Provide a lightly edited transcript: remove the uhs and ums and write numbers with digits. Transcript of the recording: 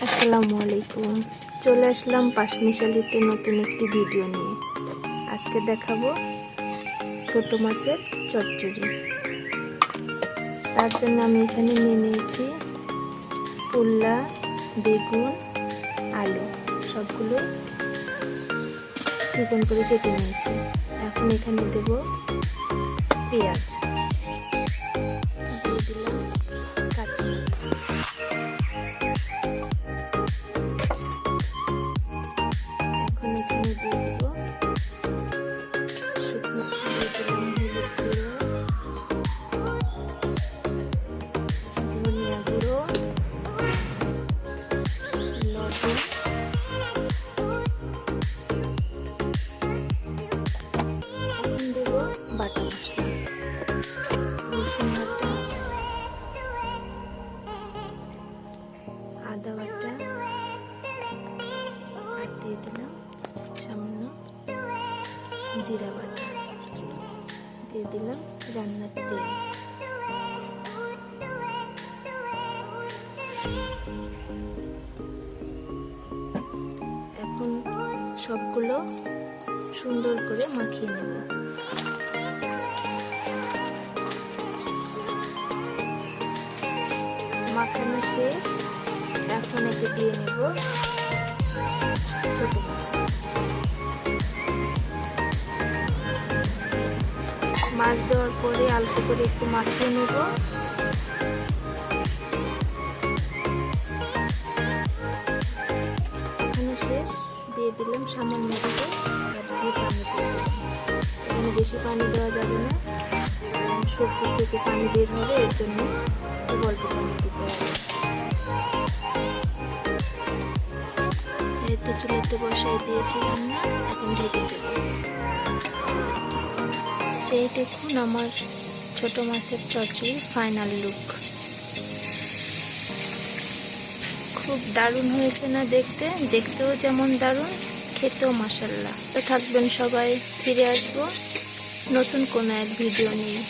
আসসালামু আলাইকুম। চলে আসলাম পাঁচমিশালিতে নতুন একটি ভিডিও নিয়ে। আজকে দেখাবো ছোট মাছের চচ্চড়ি। তার জন্য আমি এখানে নিয়ে নিয়েছি পুল্লা, বেগুন, আলু, সবগুলো চিকন করে কেটে নিয়েছি। এখন এখানে দেব পেঁয়াজ, দিয়ে দিলাম কাঁচামরিচ, এখন এখানে দিয়ে দেব শুকনো, দিয়ে দিলাম হলুদ গুঁড়ো, ধনিয়া গুঁড়ো, লবণ, এখন দেব বাটা মশলা, রসুন বাটা, আদা বাটা, আর দিয়ে দিলাম সামান্য জিরা বাটা, দিয়ে দিলাম রান্নার তেল। এখন সবগুলো সুন্দর করে মাখিয়ে নেব। মাখানো শেষ। এখন এতে দিয়ে নেব ছোট মাছ। মাছ দেওয়ার পরে অল্প করে একটু মাখিয়ে নেব। এখানে শেষ। দিয়ে দিলাম সামান্য করে পানি দিয়ে দিলাম। এখানে বেশি পানি দেওয়া যাবে না, সবজি থেকে পানি বের হবে, এর জন্য অল্প পানি দিতে হবে। এই তো চুলাতে বসাই দিয়েছি রান্না, এখন ঢেকে দেব। এই দেখুন আমার ছোট মাছের চচ্চড়ির ফাইনাল লুক। খুব দারুণ হয়েছে না দেখতে? দেখতেও যেমন দারুণ, খেতেও মাশাআল্লাহ। তো থাকবেন সবাই, ফিরে আসবো নতুন কোনো এক ভিডিও নিয়ে।